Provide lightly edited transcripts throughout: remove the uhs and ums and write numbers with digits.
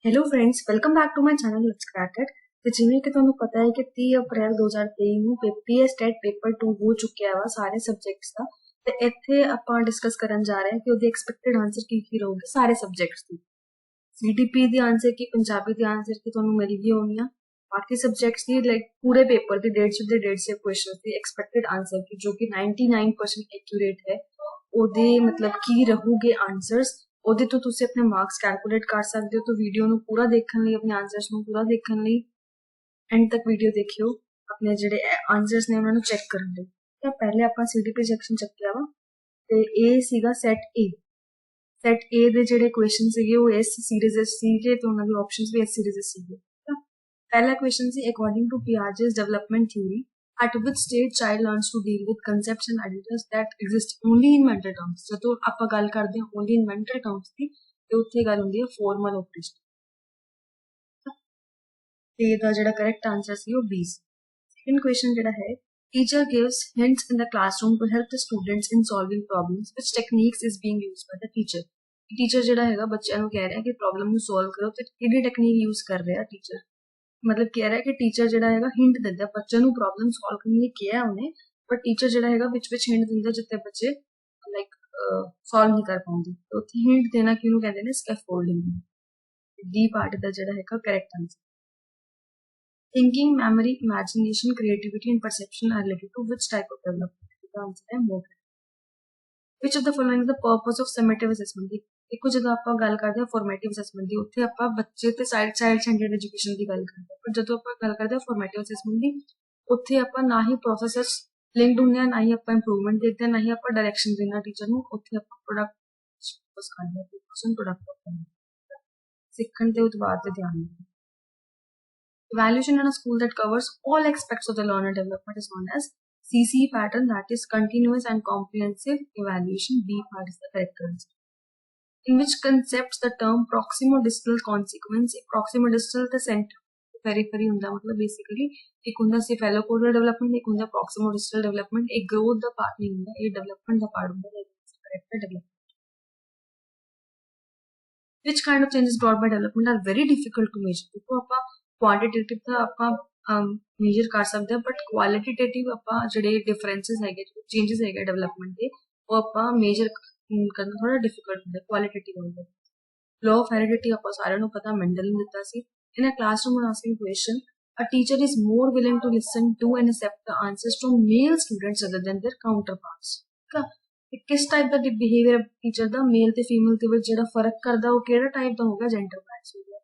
Hello friends, welcome back to my channel let's crack it. ਤੇ ਜਿਵੇਂ ਕਿ ਤੁਹਾਨੂੰ ਪਤਾ ਹੈ ਕਿ 30 ਅਪ੍ਰੈਲ 2023 ਨੂੰ ਪੀਐਸਟੈਟ ਪੇਪਰ 2 ਹੋ ਚੁੱਕਿਆ ਵਾ ਸਾਰੇ ਸਬਜੈਕਟਸ ਦਾ। ਤੇ ਇੱਥੇ ਆਪਾਂ ਡਿਸਕਸ ਕਰਨ ਜਾ ਰਹੇ ਹਾਂ ਕਿ ਉਹਦੇ ਐਕਸਪੈਕਟਡ ਆਨਸਰ ਕੀ ਰਹੂਗੇ ਸਾਰੇ ਸਬਜੈਕਟਸ ਦੀ। ਸੀਡੀਪੀ ਦੀ ਆਨਸਰ ਕੀ, ਪੰਜਾਬੀ ਦੀ ਆਨਸਰ ਕੀ ਤੁਹਾਨੂੰ ਮਿਲ ਗਈ ਹੋਣੀ ਆ। ਬਾਕੀ ਸਬਜੈਕਟਸ ਦੀ ਲਾਈਕ ਪੂਰੇ ਪੇਪਰ ਦੀ 150 ਕੁਐਸਚਨਸ ਦੀ ਐਕਸਪੈਕਟਡ ਆਨਸਰ ਕੀ ਜੋ ਕਿ 99% ਐਕਿਊਰੇਟ ਹੈ, ਉਹਦੇ ਮਤਲਬ ਕੀ ਰਹੂਗੇ ਆਨਸਰਸ। ਉਹਦੇ ਤੋਂ ਤੁਸੀਂ ਆਪਣੇ ਮਾਰਕਸ ਕੈਲਕੂਲੇਟ ਕਰ ਸਕਦੇ ਹੋ। ਤਾਂ ਵੀਡੀਓ ਨੂੰ ਪੂਰਾ ਦੇਖਣ ਲਈ, ਆਪਣੇ ਆਨਸਰਸ ਨੂੰ ਪੂਰਾ ਦੇਖਣ ਲਈ ਐਂਡ ਤੱਕ ਵੀਡੀਓ ਦੇਖਿਓ, ਆਪਣੇ ਜਿਹੜੇ ਆਨਸਰਸ ਨੇ ਉਹਨਾਂ ਨੂੰ ਚੈੱਕ ਕਰਨ ਲਈ। ਤਾਂ ਪਹਿਲੇ ਆਪਾਂ ਸੀਡੀਪੀ ਸੈਕਸ਼ਨ ਚੱਕਿਆ ਵਾ ਤੇ ਇਹ ਸੀਗਾ ਸੈਟ ਏ ਦੇ ਜਿਹੜੇ ਕੁਐਸਚਨ ਸੀਗੇ ਉਹ ਇਸ ਸੀਰੀਜ਼ ਸੀਗੇ ਤੇ ਉਹਨਾਂ ਦੇ ਆਪਸ਼ਨਸ ਵੀ ਇਸ ਸੀਰੀਜ਼ ਸੀਗੇ। ਪਹਿਲਾ ਕੁਐਸਚਨ ਸੀ according to Piaget's development theory at which stage child learns to deal with concepts and ideas that exist only in mental terms। ਜਦੋਂ ਆਪਾਂ ਗੱਲ ਕਰਦੇ ਹਾਂ only in mental terms ਦੀ ਤੇ ਉੱਥੇ ਗੱਲ ਹੁੰਦੀ ਹੈ formal operation। ਤੇ ਇਹਦਾ ਜਿਹੜਾ ਕਰੈਕਟ ਆਨਸਰ ਸੀ ਉਹ B ਸੀ। ਸੈਕੰਡ ਕੁਐਸਚਨ ਜਿਹੜਾ ਹੈ teacher gives hints in the classroom to help the students in solving problems, which techniques is being used by the teacher। Teacher ਜਿਹੜਾ ਹੈਗਾ ਬੱਚਿਆਂ ਨੂੰ ਕਹਿ ਰਿਹਾ ਕਿ ਪ੍ਰੋਬਲਮ ਨੂੰ ਸੋਲਵ ਕਰੋ ਤੇ ਕਿਹੜੀ ਟੈਕਨੀਕ ਯੂਜ਼ ਕਰ ਰਿਹਾ ਟੀਚਰ। मतलब कह रहा है कि टीचर जो है हिंट दिता बच्चे ਨੂੰ प्रॉब्लम सॉल्व करने ਲਈ ਕਿਹਾ ਉਹਨੇ, ਪਰ ਟੀਚਰ ਜਿਹੜਾ ਹੈਗਾ ਵਿੱਚ ਹਿੰਟ ਦਿੰਦਾ ਜਿੱਤੇ ਬੱਚੇ ਲਾਈਕ ਸੋਲਵ ਨਹੀਂ ਕਰ ਪਾਉਂਦੇ। ਤੇ ਉੱਥੇ ਹਿੰਟ ਦੇਣਾ ਕਿਹਨੂੰ ਕਹਿੰਦੇ ਨੇ, ਸਕੈਫੋਲਡਿੰਗ। ਡੀ ਪਾਰਟ ਦਾ ਜਿਹੜਾ ਹੈਗਾ correct answer. Thinking, memory, imagination, creativity and perception are related to which type of development? The answer है motor। which of the following is the purpose of summative assessment? देखो ਜਦੋਂ ਆਪਾਂ ਗੱਲ ਕਰਦੇ ਹਾਂ formative assessment ਦੀ ਉੱਥੇ ਆਪਾਂ ਬੱਚੇ ਤੇ ਚਾਈਲਡ ਸੈਂਟਰਡ ਐਜੂਕੇਸ਼ਨ ਦੀ ਗੱਲ ਕਰਦੇ ਹਾਂ, ਪਰ ਜਦੋਂ ਆਪਾਂ ਗੱਲ ਕਰਦੇ ਹਾਂ ਫਾਰਮੇਟਿਵ ਅਸੈਸਮੈਂਟ ਦੀ ਉੱਥੇ ਆਪਾਂ ਨਾ ਹੀ ਪ੍ਰੋਸੈਸਸ ਲਿੰਕਡ ਹੁੰਦੇ ਆ, ਨਾ ਹੀ ਆਪਾਂ ਇੰਪਰੂਵਮੈਂਟ ਦੇਖਦੇ ਹਾਂ, ਨਾ ਹੀ ਆਪਾਂ ਡਾਇਰੈਕਸ਼ਨ ਦੇਣਾ ਟੀਚਰ ਨੂੰ। ਉੱਥੇ ਆਪਾਂ ਪ੍ਰੋਡਕਟ ਫੋਕਸ ਕਰਦੇ ਹਾਂ, ਪ੍ਰੋਡਕਟ ਸਿੱਖਣ ਤੇ ਉਤਪਾਦ ਤੇ ਧਿਆਨ ਦਿੰਦੇ ਹਾਂ। Evaluation in a school that covers all aspects of the learner development is known as CC pattern, that is continuous and comprehensive evaluation। B part is the correct answer। In which concepts the term proximo-distal consequence, proximo-distal the center periphery ਹੁੰਦਾ ਮਤਲਬ basically ਇੱਕ ਹੁੰਦਾ cephalopolar development, ਇੱਕ ਹੁੰਦਾ proximo-distal development। ਇਹ growth ਦਾ part ਨਹੀਂ ਹੁੰਦਾ, ਇਹ development ਦਾ ਪਾਰਟ ਹੁੰਦਾ। correct development। which kind of changes brought by development are very difficult to measure। ਦੇਖੋ ਆਪਾਂ ਕੁਆਂਟੀਟੇਟਿਵ ਤਾਂ ਆਪਾਂ ਮੇਜਰ ਕਰ ਸਕਦੇ ਹਾਂ, ਬਟ ਕੁਆਲਿਟੇਟਿਵ ਆਪਾਂ ਜਿਹੜੇ ਡਿਫਰੈਂਸਿਸ ਹੈਗੇ, ਚੇਂਜਸ ਹੈਗੇ ਡਿਵੈਲਪਮੈਂਟ ਦੇ, ਉਹ ਆਪਾਂ ਮੇਜਰ ਕਰਨਾ ਥੋੜਾ ਡਿਫਿਕਲਟ ਹੁੰਦਾ ਕੁਆਲਿਟੇਟਿਵ ਹੁੰਦਾ। ਲਾਅ ਆਫ ਹੈਰੀਡਿਟੀ ਆਪਾਂ ਸਾਰਿਆਂ ਨੂੰ ਪਤਾ, ਮੈਂਡਲ ਨੇ ਦਿੱਤਾ ਸੀ। In a classroom asking question a teacher is more willing to listen to and accept the answers from male students other than their counterparts। ਠੀਕ ਆ, ਕਿਸ ਟਾਈਪ ਦਾ ਬਿਹੇਵੀਅਰ ਟੀਚਰ ਦਾ ਮੇਲ ਤੇ ਫੀਮੇਲ ਦੇ ਵਿੱਚ ਜਿਹੜਾ ਫਰਕ ਕਰਦਾ ਉਹ ਕਿਹੜਾ ਟਾਈਪ ਦਾ ਹੋਗਾ, ਜੈਂਡਰ ਬਾਇਸ ਹੋ ਗਿਆ।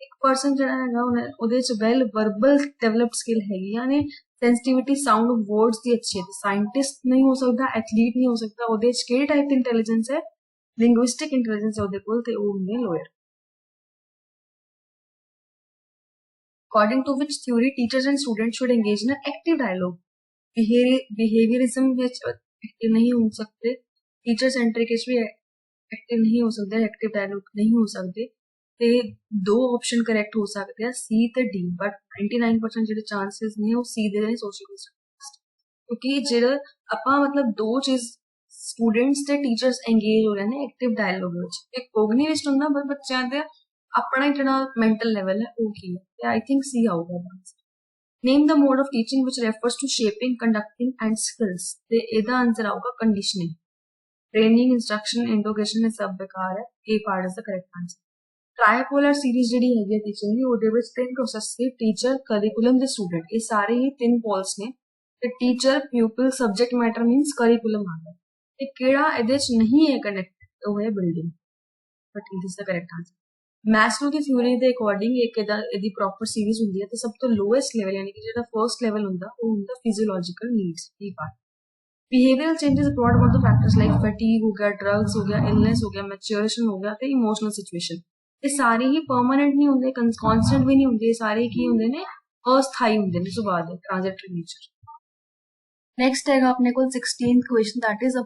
ਇੱਕ ਪਰਸਨ ਜਿਹੜਾ ਹੈਗਾ ਉਹਦੇ ਚ ਵੈਲ ਵਰਬਲ ਡਿਵੈਲਪਡ ਸਕਿੱਲ ਹੈਗੀਆਂ ਨੇ, ਸੈਂਸਿਟੀਵਿਟੀ ਸਾਊਂਡ ਆਫ ਵਰਡਸ ਦੀ ਅੱਛੀ ਹੈ। ਸਾਇੰਟਿਸਟ ਨਹੀਂ ਹੋ ਸਕਦਾ, ਐਥਲੀਟ ਨਹੀਂ ਹੋ ਸਕਦਾ। ਉਹਦੇ ਚ ਕਿਹੜੇ ਟਾਈਪ ਦੀ ਇੰਟੈਲੀਜੈਂਸ ਹੈ, ਲਿੰਗੁਇਸਟਿਕ ਇੰਟੈਲੀਜੈਂਸ ਹੈ ਉਹਦੇ ਕੋਲ, ਤੇ ਉਹ ਹੁੰਦੇ lawyer. According to which theory teachers and students should engage in an active dialogue? Behaviorism ਵਿੱਚ एक्टिव नहीं हो सकते, टीचर सेंट्रिक भी एक्टिव नहीं हो सकते, एक्टिव डायलॉग नहीं हो सकते। ਤੇ ਦੋ ਆਪਸ਼ਨ ਕਰੈਕਟ ਹੋ ਸਕਦੇ ਆ, ਸੀ ਤੇ ਡੀ, ਬਟ 99% ਜਿਹੜੇ ਚਾਂਸਸ ਨੇ ਉਹ ਸੀ ਦੇ ਨੇ, ਸੋਸ਼ਲ ਸਟੱਡੀਜ਼। ਕਿਉਂਕਿ ਜਿਹੜਾ ਆਪਾਂ ਮਤਲਬ ਦੋ ਚੀਜ਼ ਸਟੂਡੈਂਟਸ ਤੇ ਟੀਚਰਸ ਐਂਗੇਜ ਹੋ ਰਹੇ ਨੇ ਐਕਟਿਵ ਡਾਇਲੌਗ ਵਿੱਚ। ਇੱਕ ਕੋਗਨੀਟਿਵ ਹੁੰਦਾ ਪਰ ਬੱਚਿਆਂ ਦੇ ਆਪਣਾ ਜਿਹੜਾ ਮੈਂਟਲ ਲੈਵਲ ਹੈ ਉਹ ਕੀ ਹੈ, ਤੇ ਆਈ ਥਿੰਕ ਸੀ ਆਊਗਾ answer. Name the mode of teaching which refers to shaping, conducting and skills, ਤੇ ਇਹਦਾ ਆਨਸਰ ਆਊਗਾ ਕੰਡੀਸ਼ਨਿੰਗ। ਟ੍ਰੇਨਿੰਗ, ਇੰਸਟਰਕਸ਼ਨ, ਇੰਟਰੋਗੇਸ਼ਨ ਇਹ ਸਭ ਬੇਕਾਰ ਹੈ। ਇਹ part is the correct answer. Tripolar series ਜਿਹੜੀ ਹੈਗੀ ਹੈ ਟੀਚਿੰਗ ਦੀ, ਉਹਦੇ ਵਿੱਚ 3 ਪ੍ਰੋਸੈਸ ਸੀ, ਟੀਚਰ, ਕਰਿਕੂਲਮ ਤੇ ਸਟੂਡੈਂਟ। ਇਹ ਸਾਰੇ ਹੀ 3 ਪੋਲਸ ਨੇ, ਤੇ teacher, pupil, subject matter means curriculum ਆ ਗਿਆ। ਤੇ ਕਿਹੜਾ ਇਹਦੇ ਚ ਨਹੀਂ ਹੈ ਕਨੈਕਟ, ਉਹ ਹੈ building, but it is the correct answer. Maslow ਦੀ ਥਿਊਰੀ ਦੇ ਅਕੋਰਡਿੰਗ ਇੱਕ ਇਹਦੀ ਪ੍ਰੋਪਰ ਸੀਰੀਜ਼ ਹੁੰਦੀ ਹੈ, ਤੇ ਸਭ ਤੋਂ ਲੋਐਸਟ ਲੈਵਲ ਯਾਨੀ ਕਿ ਜਿਹੜਾ ਫਰਸਟ ਲੈਵਲ ਹੁੰਦਾ ਉਹ ਹੁੰਦਾ physiological needs the part. Behavioural changes brought about the factors like fatigue ਹੋ ਗਿਆ, ਡਰੱਗਸ ਹੋ ਗਿਆ, ਇਲਨੈਸ ਹੋ ਗਿਆ, ਮੈਚੁਰੇਸ਼ਨ ਹੋ ਗਿਆ, ਤੇ ਇਮੋਸ਼ਨਲ ਸਿਚੁਏਸ਼ਨ। ਇਹ ਸਾਰੇ ਹੀ ਪਰਮਾਨੈਂਟ ਨਹੀਂ ਹੁੰਦੇ, ਕਨਸਟੈਂਟ ਵੀ ਨਹੀਂ ਹੁੰਦੇ, ਸਾਰੇ ਕੀ ਹੁੰਦੇ ਨੇ, ਅਸਥਾਈ ਹੁੰਦੇ ਨੇ, ਸੁਭਾਅ ਦੇ, ਟ੍ਰਾਂਜ਼ਿਟਰੀ ਨੇਚਰ। ਨੈਕਸਟ ਹੈਗਾ ਆਪਣੇ ਕੋਲ 16th question, that is a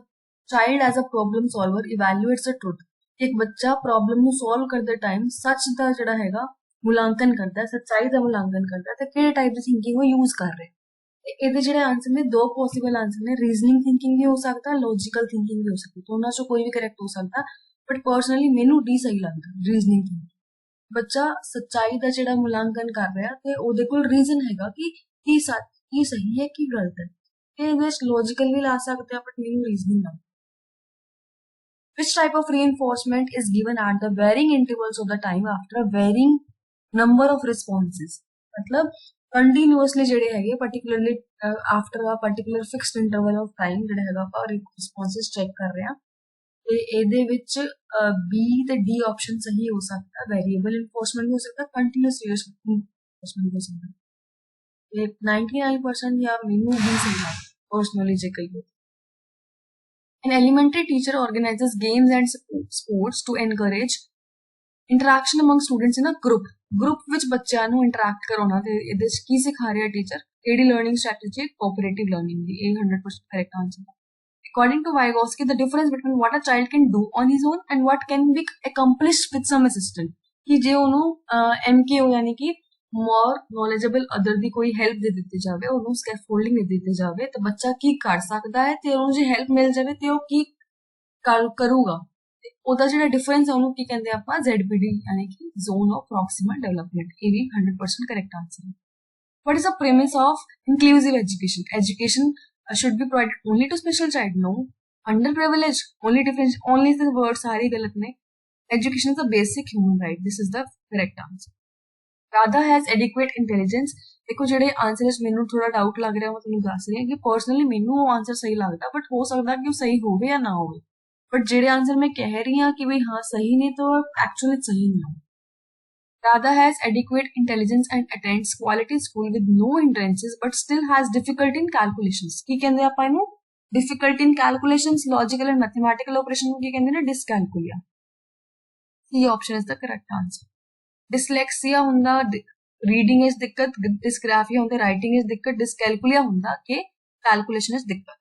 child as a problem solver evaluates the truth. ਇੱਕ ਬੱਚਾ ਪ੍ਰੋਬਲਮ ਨੂੰ ਸੋਲਵ ਕਰਦੇ ਟਾਈਮ ਸੱਚ ਦਾ ਜਿਹੜਾ ਹੈਗਾ ਮੁਲਾਂਕਣ ਕਰਦਾ ਹੈ, ਸੱਚਾਈ ਦਾ ਮੁਲਾਂਕਣ ਕਰਦਾ ਹੈ, ਤੇ ਕਿਹੜੇ ਟਾਈਪ ਦੀ ਥਿੰਕਿੰਗ ਉਹ ਯੂਜ਼ ਕਰ ਰਿਹਾ। ਇਹਦੇ ਜਿਹੜੇ ਆਨਸਰ ਨੇ ਦੋ ਪੋਸੀਬਲ ਆਨਸਰ ਨੇ, ਰੀਜ਼ਨਿੰਗ ਥਿੰਕਿੰਗ ਵੀ ਹੋ ਸਕਦਾ, ਲੌਜੀਕਲ ਥਿੰਕਿੰਗ ਵੀ ਹੋ ਸਕਦੀ, ਦੋਨਾਂ ਚੋਂ ਕੋਈ ਵੀ ਕਰੈਕਟ ਹੋ ਸਕਦਾ, ਬਟ ਪਰਸਨਲੀ ਮੈਨੂੰ ਡੀ ਸਹੀ ਲੱਗਦਾ, ਰੀਜ਼ਨਿੰਗ ਥਿੰਕਿੰਗ। ਬੱਚਾ ਸੱਚਾਈ ਦਾ ਜਿਹੜਾ ਮੁਲਾਂਕਣ ਕਰ ਰਿਹਾ ਤੇ ਉਹਦੇ ਕੋਲ ਰੀਜ਼ਨ ਹੈਗਾ ਕਿ ਕੀ ਸੱਚ ਕੀ ਸਹੀ ਹੈ ਕੀ ਗਲਤ ਹੈ ਤੇ ਇਹਦੇ ਵਿੱਚ ਲੌਜੀਕਲ ਵੀ ਲਾ ਸਕਦੇ ਆ ਬਟ ਨਹੀਂ ਰੀਜ਼ਨਿੰਗ ਨਾਲ which type of reinforcement is given at the varying intervals of the time after a varying number of responses मतलब continuously ਜਿਹੜੇ ਹੈਗੇ particularly after a particular fixed interval of time ਜਿਹੜਾ ਹੈਗਾ ਆਪਾਂ responses check ਕਰ ਰਹੇ ਹਾਂ ਤੇ ਇਹਦੇ ਵਿੱਚ B ਤੇ D ਆਪਸ਼ਨ ਸਹੀ ਹੋ ਸਕਦਾ वेरिएबल इन्फोर्समेंट हो सकता कंटिन्यूअस इन्फोर्समेंट हो सकता ਤੇ 99% ਜਾਂ ਮੈਨੂੰ ਵੀ ਸਹੀ ਹੈ ਪਰਸਨਲੀ ਜੇ ਕਹੀਏ An elementary teacher organizes games and sports to encourage interaction among students in a group. Group ਵਿੱਚ ਬੱਚਿਆਂ ਨੂੰ interact ਕਰਾਉਣਾ ਤੇ ਇਹਦੇ ਵਿੱਚ ਕੀ ਸਿਖਾ ਰਿਹਾ ਟੀਚਰ ਕਿਹੜੀ learning strategy cooperative learning ਦੀ ਇਹ 100% correct answer ਹੈ According to Vygotsky, the difference between what a child can do on his own and what can be accomplished with some assistance ਕਿ ਜੇ ਉਹਨੂੰ MKO ਯਾਨੀ ਕਿ more knowledgeable other ਦੀ ਕੋਈ help ਦੇ ਦਿੱਤੀ ਜਾਵੇ ਉਹਨੂੰ scaffolding ਦੇ ਦਿੱਤੀ ਜਾਵੇ ਤਾਂ ਬੱਚਾ ਕੀ ਕਰ ਸਕਦਾ ਹੈ ਤੇ ਉਹਨੂੰ ਜੇ help ਮਿਲ ਜਾਵੇ ਤੇ ਉਹ ਕੀ ਕਰੂਗਾ ਤੇ ਉਹਦਾ ਜਿਹੜਾ ਡਿਫਰੈਂਸ ਹੈ ਉਹਨੂੰ ਕੀ ਕਹਿੰਦੇ ਆਪਾਂ ZPD ਯਾਨੀ ਕਿ zone of proximal development ਇਹ ਵੀ 100% correct answer ਹੈ What is the premise of inclusive education? Education should be provided only to special child. No. Underprivileged. Only different. Only the word सारी गलत ने. Education is a basic human right. This is the correct answer. Radha has adequate intelligence. देखो ਜਿਹੜੇ answer ਇਸ ਮੈਨੂੰ ਥੋੜਾ doubt ਲੱਗ ਰਿਹਾ ਮੈਂ ਤੁਹਾਨੂੰ ਦੱਸ ਰਹੀ ਹਾਂ ਕਿ ਪਰਸਨਲੀ ਮੈਨੂੰ ਉਹ ਆਨਸਰ ਸਹੀ ਲੱਗਦਾ ਬਟ ਹੋ ਸਕਦਾ ਕਿ ਉਹ ਸਹੀ ਹੋਵੇ ਜਾਂ ਨਾ ਹੋਵੇ ਬਟ ਜਿਹੜੇ ਆਨਸਰ ਮੈਂ ਕਹਿ ਰਹੀ ਹਾਂ ਕਿ ਵੀ ਹਾਂ ਸਹੀ ਨੇ ਤਾਂ ਐਕਚੁਅਲੀ ਸਹੀ ਨਹੀਂ Radha has adequate intelligence and attends quality school with no hindrances but still has difficulty in calculations. ਕੀ ਕਹਿੰਦੇ ਆਪਾਂ ਇਹਨੂੰ difficulty in calculations, logical and mathematical operation ਨੂੰ ਕੀ ਕਹਿੰਦੇ ਨੇ dyscalculia. C option is the correct answer. Dyslexia ਹੁੰਦਾ reading is ਦਿੱਕਤ, dysgraphia ਹੁੰਦਾ writing is ਦਿੱਕਤ, dyscalculia ਹੁੰਦਾ ਕਿ calculation is ਦਿੱਕਤ.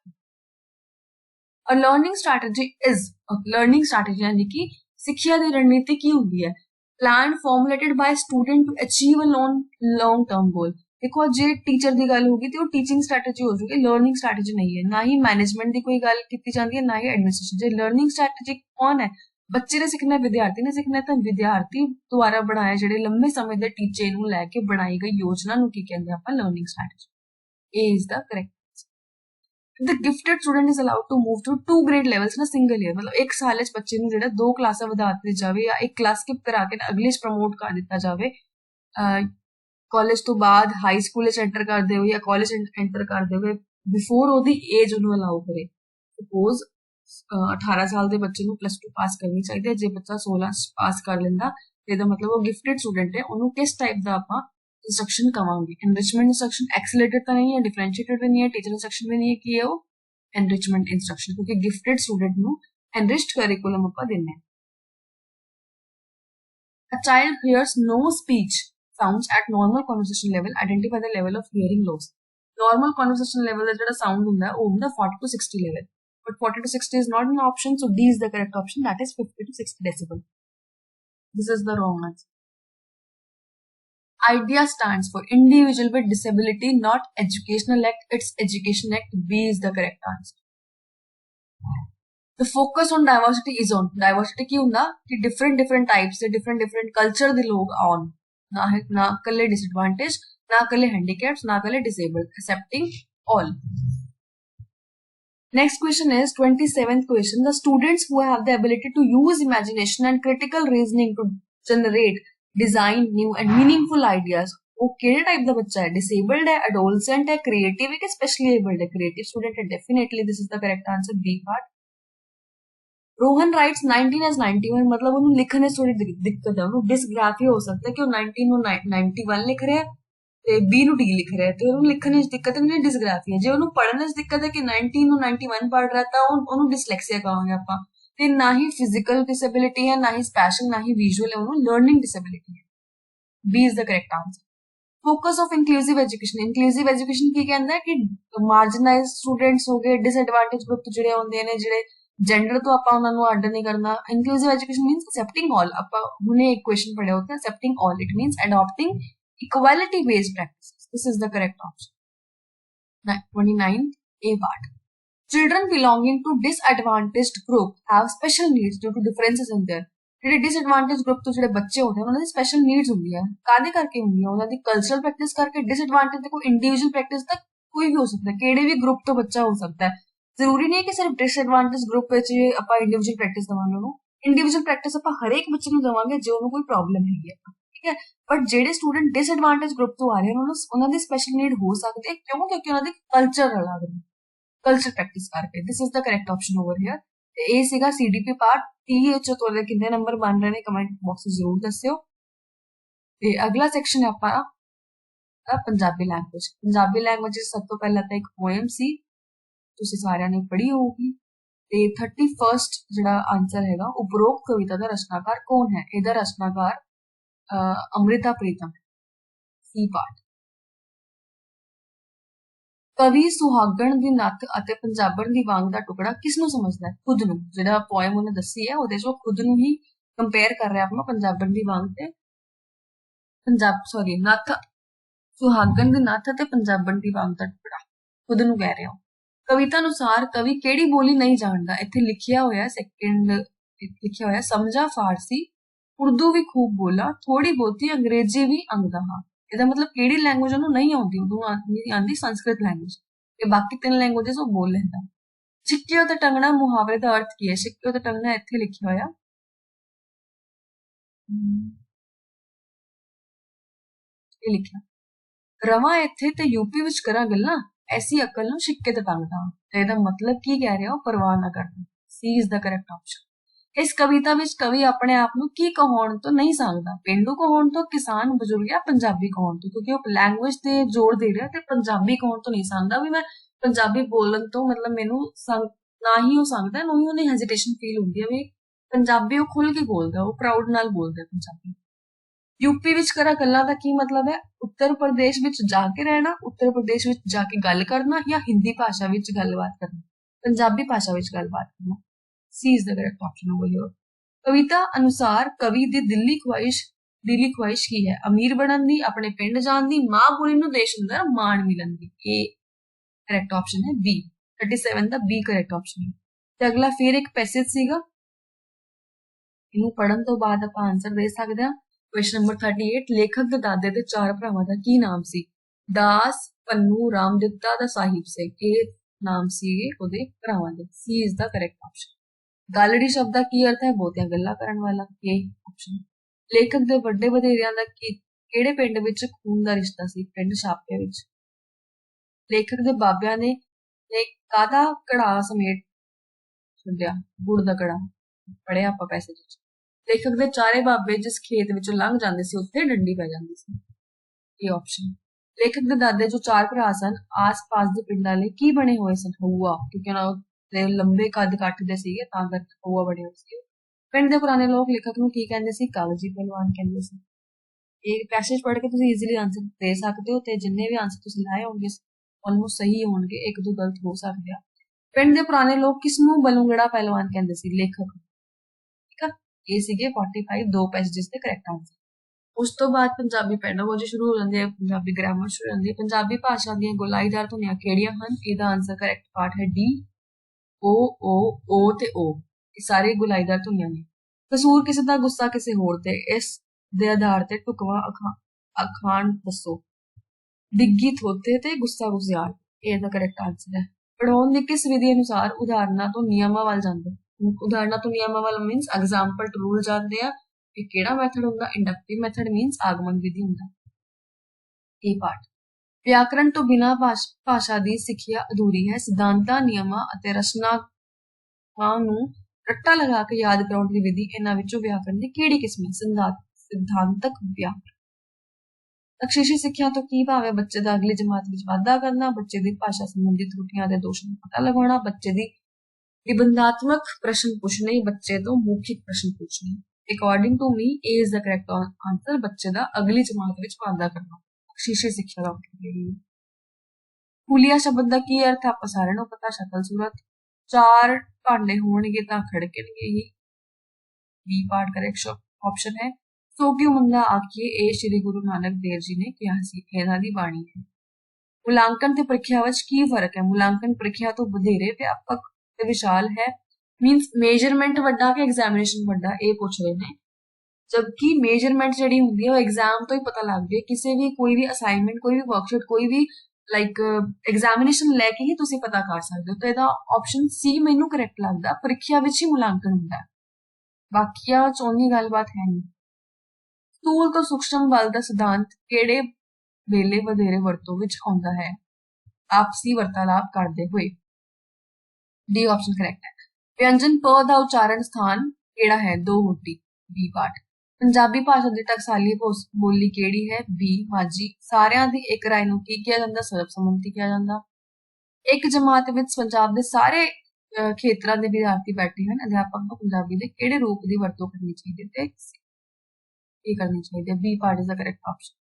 A learning strategy is a learning strategy यानी कि ਸਿੱਖਿਆ ਦੀ ਰਣਨੀਤੀ ਕੀ ਹੁੰਦੀ ਹੈ plan formulated by student to achieve a long term goal ਦੇਖੋ ਜੇ ਟੀਚਰ ਦੀ ਗੱਲ ਹੋਗੀ ਤੇ ਉਹ ਟੀਚਿੰਗ ਸਟ੍ਰੈਟਜੀ ਹੋ ਜੂਗੀ ਲਰਨਿੰਗ ਸਟ੍ਰੈਟਜੀ ਨਹੀਂ ਹੈ ਨਾ ਹੀ ਮੈਨੇਜਮੈਂਟ ਦੀ ਕੋਈ ਗੱਲ ਕੀਤੀ ਜਾਂਦੀ ਹੈ ਨਾ ਹੀ ਐਡਮਿਨਿਸਟ੍ਰੇਸ਼ਨ ਜੇ ਲਰਨਿੰਗ ਸਟ੍ਰੈਟਜੀ ਕੌਣ ਹੈ ਬੱਚੇ ਨੇ ਸਿੱਖਣਾ ਵਿਦਿਆਰਥੀ ਨੇ ਸਿੱਖਣਾ ਤਾਂ ਵਿਦਿਆਰਥੀ ਦੁਆਰਾ ਬਣਾਏ ਜਿਹੜੇ ਲੰਬੇ ਸਮੇਂ ਦੇ ਟੀਚੇ ਨੂੰ ਲੈ ਕੇ ਬਣਾਈ ਗਈ ਯੋਜਨਾ ਨੂੰ ਕੀ ਕਹਿੰਦੇ ਆਪਾਂ ਲਰਨਿੰਗ ਸਟ੍ਰੈਟਜੀ ਇਹ is the correct The gifted student is allowed to move to 2 grade levels in a single year. मतलब एक साल इस बच्चे ਨੂੰ ਜਿਹੜਾ 2 ਕਲਾਸਾਂ ਵਧਾ ਦਿੱਤੀ ਜਾਵੇ ਜਾਂ ਇੱਕ ਕਲਾਸ ਸਕਿਪ ਕਰਾ ਕੇ ਅਗਲੇ ਚ ਪ੍ਰਮੋਟ ਕਰ ਦਿੱਤਾ ਜਾਵੇ ਕਾਲਜ ਤੋਂ ਬਾਅਦ ਹਾਈ ਸਕੂਲ ਚ ਐਂਟਰ ਕਰਦੇ ਹੋਏ ਜਾਂ ਕਾਲਜ ਐਂਟਰ ਕਰਦੇ ਹੋਏ ਬਿਫੋਰ ਉਹਦੀ ਏਜ ਉਹਨੂੰ ਅਲਾਉ ਕਰੇ ਸਪੋਜ਼ 18 ਸਾਲ ਦੇ ਬੱਚੇ ਨੂੰ +2 ਪਾਸ ਕਰਨੀ ਚਾਹੀਦੀ ਹੈ ਜੇ ਬੱਚਾ 16 ਪਾਸ ਕਰ ਲੈਂਦਾ ਇਹਦਾ ਮਤਲਬ ਉਹ ਗਿਫਟਡ ਸਟੂਡੈਂਟ ਹੈ ਉਹਨੂੰ ਕਿਸ ਟਾਈਪ ਦਾ ਆਪਾਂ इंस्ट्रक्शन कवांगे एनरिचमेंट इंस्ट्रक्शन एक्सेलरेटेड तो नहीं है डिफरेंशिएटेड भी नहीं है टीचर इंस्ट्रक्शन भी नहीं है कि वो एनरिचमेंट इंस्ट्रक्शन क्योंकि गिफ्टेड स्टूडेंट नु एनरिच्ड करिकुलम ਆਪਾਂ देने A child hears no speech sounds at normal conversation level identify the level of hearing loss normal conversation level ਦਾ ਜਿਹੜਾ ਸਾਊਂਡ ਹੁੰਦਾ ਉਹ ਹੁੰਦਾ 40 to 60 level but 40 to 60 is not an option so D is the correct option that is 50 to 60 decibel this is the wrong answer IDEA stands for Individual with Disability, not Educational Act. It's Education Act. B is the correct answer. The focus on diversity is on. Diversity की ਹੁੰਦਾ कि different types से different culture ਦੇ ਲੋग on. ना कल्ले disadvantaged, ना कल्ले handicapped, ना कल्ले disabled. Accepting all. Next question is 27th question. The students who have the ability to use imagination and critical reasoning to generate design new and meaningful ideas वो केड़े type दा बच्चा है डिसेबल्ड है एडोलसेंट है creative है कि specially abled है क्रिएटिव स्टूडेंट है definitely this is the correct answer B part Rohan writes 19 as 91 मतलब ਉਹਨੂੰ ਲਿਖਣ ਵਿੱਚ ਥੋੜੀ ਦਿੱਕਤ ਹੈ ਉਹਨੂੰ ਡਿਸਗ੍ਰਾਫੀਆ ਹੋ ਸਕਦਾ ਕਿ ਉਹ 19 ਨੂੰ 91 ਲਿਖ ਰਿਹਾ ਤੇ B ਨੂੰ D ਲਿਖ ਰਿਹਾ ਤੇ ਉਹਨੂੰ ਲਿਖਣ ਵਿੱਚ ਦਿੱਕਤ ਨਹੀਂ ਡਿਸਗ੍ਰਾਫੀਆ ਜੇ ਉਹਨੂੰ ਪੜ੍ਹਨ ਵਿੱਚ ਦਿੱਕਤ ਹੈ ਕਿ 19 ਨੂੰ 91 ਪੜ੍ਹ ਰਿਹਾ ਤਾਂ ਉਹਨੂੰ ਡਿਸਲੈਕਸੀਆ ਕਹਾਂਗੇ ਆਪਾਂ ਤੇ ਨਾ ਹੀ ਫਿਜ਼ੀਕਲ ਡਿਸੇਬਿਲਿਟੀ ਹੈ ਨਾ ਹੀ ਸਪੈਸ਼ਲ ਨਾ ਹੀ ਵਿਜ਼ੂਅਲ ਹੈ ਉਹਨੂੰ ਲਰਨਿੰਗ ਡਿਸੇਬਿਲਿਟੀ ਹੈ B is the correct answer focus of inclusive education ਕੀ ਕਹਿੰਦਾ ਹੈ ਕਿ ਮਾਰਜਨਾਈਜ਼ਡ ਸਟੂਡੈਂਟਸ ਹੋ ਗਏ ਡਿਸਐਡਵਾਂਟੇਜ ਗਰੁੱਪ ਜਿਹੜੇ ਹੁੰਦੇ ਨੇ ਜਿਹੜੇ ਜੈਂਡਰ ਤੋਂ ਆਪਾਂ ਉਹਨਾਂ ਨੂੰ ਅੱਡ ਨਹੀਂ ਕਰਨਾ inclusive education means accepting all ਆਪਾਂ ਹੁਣੇ ਇੱਕ ਕੁਐਸਚਨ ਪੜਿਆ ਹੁੰਦਾ accepting all it means adopting equality based practices this is the correct option 29th A part Children belonging to disadvantaged group have special needs due to differences in their ਜਿਹੜੇ disadvantage group ਤੋਂ ਜਿਹੜੇ ਬੱਚੇ ਹੁੰਦੇ ਉਹਨਾਂ ਦੀ special needs ਹੁੰਦੀਆਂ ਕਾਹਦੇ ਕਰਕੇ ਹੁੰਦੀਆਂ ਉਹਨਾਂ ਦੀ ਕਲਚਰਲ ਪ੍ਰੈਕਟਿਸ ਕਰਕੇ ਡਿਸਐਡਵਾਂਟੇਜ ਤੇ ਕੋਈ ਇੰਡੀਵਿਜੂਅਲ ਪ੍ਰੈਕਟਿਸ ਤੱਕ ਕੋਈ ਵੀ ਹੋ ਸਕਦਾ ਕਿਹੜੇ ਵੀ ਗਰੁੱਪ ਤੋਂ ਬੱਚਾ ਹੋ ਸਕਦਾ ਹੈ ਜ਼ਰੂਰੀ ਨਹੀਂ ਹੈ ਕਿ ਸਿਰਫ ਡਿਸਐਡਵਾਂਟੇਜ ਗਰੁੱਪ ਵਿੱਚ ਆਪਾਂ ਇੰਡੀਵਿਜੂਅਲ ਪ੍ਰੈਕਟਿਸ ਦਵਾਂਗੇ ਉਹਨੂੰ ਇੰਡੀਵਿਜੂਅਲ ਪ੍ਰੈਕਟਿਸ ਆਪਾਂ ਹਰੇਕ ਬੱਚੇ ਨੂੰ ਦਵਾਂਗੇ ਜੇ ਉਹਨੂੰ ਕੋਈ ਪ੍ਰੋਬਲਮ ਹੈਗੀ ਹੈ ਠੀਕ ਹੈ ਬਟ ਜਿਹੜੇ ਸਟੂਡੈਂਟ ਡਿਸਐਡਵਾਂਟੇਜ ਗਰੁੱਪ ਤੋਂ ਆ ਰਹੇ ਹਨ ਉਹਨਾਂ ਦੀ ਸਪੈਸ਼ਲ ਨੀਡ ਹੋ ਸਕਦੀ ਹੈ ਕਿਉਂ ਕਿਉਂਕਿ ਉਹਨਾਂ ਦੀ ਕਲਚਰ ਅਲੱਗ ਹੈ ਕਲਚਰ ਪ੍ਰੈਕਟਿਸ ਕਰਕੇ this is the correct option over here ਤੇ ਇਹ ਸੀਗਾ ਸੀਡੀਪੀ ਪਾਰਟ 30 ਵਿੱਚ ਤੁਹਾਡੇ ਕਿੰਨੇ ਨੰਬਰ ਬਣ ਰਹੇ ਨੇ ਕਮੈਂਟ ਬਾਕਸ ਵਿੱਚ ਜ਼ਰੂਰ ਦੱਸਿਓ ਤੇ ਅਗਲਾ ਸੈਕਸ਼ਨ ਹੈ ਆਪਾਂ ਪੰਜਾਬੀ ਲੈਂਗੁਏਜ ਸਭ ਤੋਂ ਪਹਿਲਾਂ ਤਾਂ ਇੱਕ ਪੋਇਮ ਸੀ ਤੁਸੀਂ ਸਾਰਿਆਂ ਨੇ ਪੜ੍ਹੀ ਹੋਊਗੀ ਤੇ 31st ਜਿਹੜਾ ਆਨਸਰ ਹੈਗਾ ਉਪਰੋਕਤ ਕਵਿਤਾ ਦਾ ਰਚਨਾਕਾਰ ਕੌਣ ਹੈ ਇਹਦਾ ਰਚਨਾਕਾਰ ਅੰਮ੍ਰਿਤਾ ਪ੍ਰੀਤਮ ਸੀ ਪਾਰਟ ਕਵੀ ਸੁਹਾਗਣ ਦੀ ਨੱਥ ਅਤੇ ਪੰਜਾਬਣ ਦੀ ਵਾਂਗ ਦਾ ਟੁਕੜਾ ਕਿਸ ਨੂੰ ਸਮਝਦਾ ਹੈ ਖੁਦ ਨੂੰ ਜਿਹੜਾ ਪੋਇਮ ਉਹਨੇ ਦੱਸੀ ਹੈ ਉਹਦੇ 'ਚ ਉਹ ਖੁਦ ਨੂੰ ਹੀ ਕੰਪੇਅਰ ਕਰ ਰਿਹਾ ਆਪਣਾ ਪੰਜਾਬਣ ਦੀ ਵਾਂਗ ਤੇ ਨੱਥ ਸੁਹਾਗਣ ਦੀ ਨੱਥ ਅਤੇ ਪੰਜਾਬਣ ਦੀ ਵਾਂਗ ਦਾ ਟੁਕੜਾ ਖੁਦ ਨੂੰ ਕਹਿ ਰਿਹਾ ਕਵਿਤਾ ਅਨੁਸਾਰ ਕਵੀ ਕਿਹੜੀ ਬੋਲੀ ਨਹੀਂ ਜਾਣਦਾ ਇੱਥੇ ਲਿਖਿਆ ਹੋਇਆ ਸਮਝਾ ਫਾਰਸੀ ਉਰਦੂ ਵੀ ਖੂਬ ਬੋਲਾ ਥੋੜੀ ਬਹੁਤੀ ਅੰਗਰੇਜ਼ੀ ਵੀ ਆਉਂਦਾ ਹਾਂ ਇਹਦਾ ਮਤਲਬ ਕਿਹੜੀ ਲੈਂਗੁਏਜ ਉਹਨੂੰ ਨਹੀਂ ਆਉਂਦੀ ਉਦੋਂ ਆਉਂਦੀ ਸੰਸਕ੍ਰਿਤ ਲੈਂਗੁਏਜ ਤੇ ਬਾਕੀ ਤਿੰਨ ਲੈਂਗੁਏਜਸ ਉਹ ਬੋਲ ਲੈਂਦਾ ਛਿੱਕੇ ਉਤੇ ਟੰਗਣਾ ਮੁਹਾਵਰੇ ਦਾ ਅਰਥ ਕੀ ਹੈ ਛਿੱਕੇ ਉਤੇ ਟੰਗਣਾ ਇੱਥੇ ਲਿਖਿਆ ਹੋਇਆ ਇਹ ਲਿਖਿਆ ਰਵਾਂ ਇੱਥੇ ਤੇ ਯੂਪੀ ਵਿੱਚ ਕਰਾਂ ਗੱਲਾਂ ਐਸੀ ਅਕਲ ਨੂੰ ਛਿੱਕੇ ਤੇ ਟੰਗਦਾ ਤੇ ਇਹਦਾ ਮਤਲਬ ਕੀ ਕਹਿ ਰਿਹਾ ਉਹ ਪਰਵਾਹ ਨਾ ਕਰਨਾ ਸੀ ਇਜ਼ ਦਾ ਕਰੈਕਟ ਆਪਸ਼ਨ ਇਸ ਕਵਿਤਾ ਵਿੱਚ ਕਵੀ ਆਪਣੇ ਆਪ ਨੂੰ ਕੀ ਕਹਾਉਣ ਤੋਂ ਨਹੀਂ ਸੰਗਦਾ ਪਿੰਡੂ ਕਹਾਉਣ ਤੋਂ ਕਿਸਾਨ ਬਜ਼ੁਰਗ ਜਾਂ ਪੰਜਾਬੀ ਕਹਾਉਣ ਤੋਂ ਕਿਉਂਕਿ ਉਹ ਲੈਂਗੁਏਜ ਤੇ ਜ਼ੋਰ ਦੇ ਰਿਹਾ ਤੇ ਪੰਜਾਬੀ ਕਹਾਉਣ ਤੋਂ ਨਹੀਂ ਸੰਗਦਾ ਵੀ ਮੈਂ ਪੰਜਾਬੀ ਬੋਲਣ ਤੋਂ ਮਤਲਬ ਮੈਨੂੰ ਨਾ ਹੀ ਉਹ ਸੰਗਦਾ ਨਾ ਹੀ ਉਹਨੇ ਹੈਜ਼ਿਟੇਸ਼ਨ ਫੀਲ ਹੁੰਦੀ ਹੈ ਵੀ ਪੰਜਾਬੀ ਉਹ ਖੁੱਲ ਕੇ ਬੋਲਦਾ ਉਹ ਪ੍ਰਾਊਡ ਨਾਲ ਬੋਲਦਾ ਪੰਜਾਬੀ यूपी विच करा गल्लां दा की मतलब है उत्तर प्रदेश विच जाके रहना उत्तर प्रदेश विच जाके गल करना या हिंदी भाषा विच गलबात करना पंजाबी भाषा विच गलबात करना सी is the correct option over here कविता अनुसार कवि दी दिली ख्वाहिश की है अमीर बनन दी अपने पिंड जान दी मां बोली नूं देश अंदर मान मिलन दी ये करेक्ट ऑप्शन है बी 37 दा बी करेक्ट ऑप्शन है ते अगला फिर एक पैसेज सीगा इनू पढ़न तो बाद आपां आंसर दे सकदे हां क्वेश्चन नंबर 38 लेखक दे दादे दे चार भरावां दा की नाम सी दास पन्नू रामदित्ता दा साहिब से के नाम सीगे ओदे भरावां दे सी इज द करेक्ट ऑप्शन गालड़ी शब्द दा की अर्थ है बहुतियां गल्लां करन वाला ये ऑप्शन लेखक दे वड्डे वधेरियां दा किहड़े पिंड विच खून दा रिश्ता सी पिंड छापे विच लेखक दे बाबियां ने कादा कड़ा समेट छड्डिया गुड़ दा कड़ा पढ़िया आपां पैसे विच लेखक दे चारे बाबे जिस खेत विचों लंघ जांदे सी उत्थे डंडी पै जांदी सी ये ऑप्शन लेखक दे दादे जो चार भरा सन आस-पास दे पिंडां लई की बने होए सन हौआ क्योंकि उन्हां दे लंबे कद कट दे सीगे तां करके हौआ बने होए सी पिंड दे पुराने लोग लेखक नूं की कहंदे सी कागजी पहलवान कहंदे सी ये पैसेज पढ़ के तुसीं इजीली आंसर दे सकदे हो ते जिन्ने भी आंसर तुसीं लाए होंगे ऑलमोस्ट सही होणगे एक दो गलत हो सकदे आ पिंड दे पुराने लोग किस नूं बलूंगड़ा पहलवान कहंदे सी लेखक ठीक है ये सीगे 45 दो पैसेजेस दे करेक्ट आंसर उस तो बाद पंजाबी पैडागोजी शुरू हो जाती है पंजाबी ग्रामर शुरू हो जाती है पंजाबी भाषा दी गोलाईदार धुनियां केड़ियां हन ਇਹਦਾ आंसर करेक्ट पार्ट है डी ओ ते ओ ਇਹ ਸਾਰੇ गोलाईदार ਧੁਨੀਆਂ ਨੇ ਕਸੂਰ ਕਿਸੇ ਦਾ ਗੁੱਸਾ ਕਿਸੇ ਹੋਰ ਤੇ ਇਸ ਦੇ ਆਧਾਰ ਤੇ ਟੁਕਵਾ ਅਖਾਣ ਦੱਸੋ ਡਿੱਗੀ ਥੋਤੇ ਤੇ ਗੁੱਸਾ ਗੁਜ਼ਿਆਲ ਇਹ ਦਾ ਕਰੈਕਟ ਆਂਸਰ ਹੈ ਪੜਾਉਣ ਦੀ ਕਿਸ ਵਿਧੀ ਅਨੁਸਾਰ ਉਦਾਹਰਨਾਂ ਤੋਂ ਨਿਯਮਾਂ ਵੱਲ ਜਾਂਦੇ उदाहरणा तो नियम वाला मीन्स एग्जाम्पल टू रूल जानते हैं कि केड़ा मेथड हुंदा इंडक्टिव मेथड मीन्स आगमन विधि हुंदा ए पार्ट व्याकरण तो बिना भाषा दी सिक्ख्या अधूरी है सिद्धांतां नियमां अते रचनावां नूं रट्टा लगा के याद कराउण दी विधि इन्हां विचों व्याकरण दी किहड़ी किस्म है सिद्धांतक व्याकरण तकशीशी सिक्ख्या तो की भाव है बच्चे दा अगली जमात विच वाधा करना बच्चे दी भाषा संबंधी त्रुटियां दे दोषां दा पता लगाउणा बच्चे दी निबंधात्मक प्रश्न पूछने बच्चे तो मौखिक प्रश्न पूछने according to me A is the correct answer बच्चे दा अगली जमात विच वाधा करना शीशे शिक्षा दा हुलिया शब्द दा की अर्थ आपां सारिआं नूं पता शक्ल सूरत चार भांडे होणगे तां खड़कणगे ही बी पार्ट करेक्ट ऑप्शन है सो क्यों मंदा आखिए ए श्री गुरु नानक देव जी ने कहा सी इन्हां दी बाणी है मुलांकन ते प्रीख्या विच की फर्क है मुलांकन प्रीख्या तो ਵਧੇਰੇ व्यापक विशाल है मीनस मेजरमेंट वड्डा कि एग्जामिनेशन वड्डा ये पूछ रहे ने, जबकि मेजरमेंट जी होंगी वो एग्जाम तो ही पता लग जाए, किसी भी कोई भी असाइनमेंट कोई भी वर्कशीट कोई भी लाइक एग्जामिनेशन लैके ही तुम पता कर सकते हो। तो यदा ऑप्शन सी मैनू करैक्ट लगता, परीक्षा विच ही मुलांकन होंगे, बाकिया चौनी गलबात है नहीं। स्थूल तो सूक्ष्म बल का सिद्धांत किहड़े वेले वधेरे वरतों विच आउंदा है? आपसी वार्तालाप करते हुए। डी ऑप्शन करेक्ट है। व्यंजन प का उच्चारण स्थान केड़ा है? दो होटी। बी पाठ। पंजाबी भाषा की टकसाली बोली केड़ी है? बी माझी। सारियां दी एक राय नूं की किया जांदा? सर्वसम्मति किया जांदा। एक जमात विच पंजाब दे सारे खेतरां दे विद्यार्थी बैठे हैं, अध्यापक को पंजाबी दे केड़े रूप दी वरतों करनी चाहिए ते की करनी चाहिए? B part is the correct option.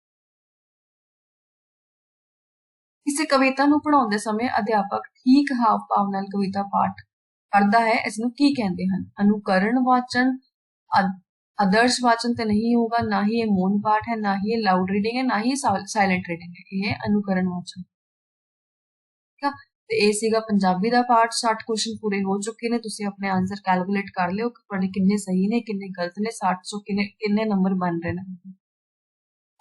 किसी कविता नूं पढ़ाउंदे समय अध्यापक ठीक हाव भाव नाल कविता पाठ करदा है, इसनूं की कहंदे हन? अनुकरण वाचन, आदर्श वाचन तो नहीं होगा, ना ही ये मौन पाठ है, ना ही ये लाउड रीडिंग है, ना ही साइलेंट रीडिंग है, ये अनुकरण वाचन। ठीक है, ਤੇ ਇਹ ਸੀਗਾ ਪੰਜਾਬੀ ਦਾ ਪਾਠ। 60 ਕੁਐਸਚਨ ਪੂਰੇ ਹੋ ਚੁੱਕੇ ਨੇ, ਤੁਸੀਂ ਆਪਣੇ ਆਨਸਰ ਕੈਲਕੂਲੇਟ ਕਰ ਲਿਓ ਕਿ ਤੁਹਾਡੇ ਕਿੰਨੇ ਸਹੀ ਨੇ ਕਿੰਨੇ ਗਲਤ ਨੇ, 60 ਚੋਂ ਕਿੰਨੇ ਨੰਬਰ ਬਣ ਰਹੇ ਨੇ।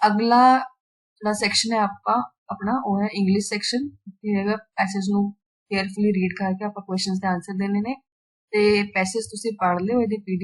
ਅਗਲਾ ਜਿਹੜਾ ਸੈਕਸ਼ਨ ਹੈ ਆਪਾਂ ਆਪਣਾ ਉਹ ਹੈ ਇੰਗਲਿਸ਼ ਸੈਕਸ਼ਨ। ਹੈਗਾ ਪੈਸੇਜ ਨੂੰ ਕੇਅਰਫੁਲੀ ਰੀਡ ਕਰਕੇ ਆਪਾਂ ਕੁਐਸਚਨਸ ਦੇ ਆਨਸਰ ਦੇਣੇ ਨੇ, ਤੇ ਪੈਸੇਜ ਤੁਸੀਂ ਪੜ੍ਹ ਲਿਓ, ਇਹਦੀ ਪੀਡੀਐਫ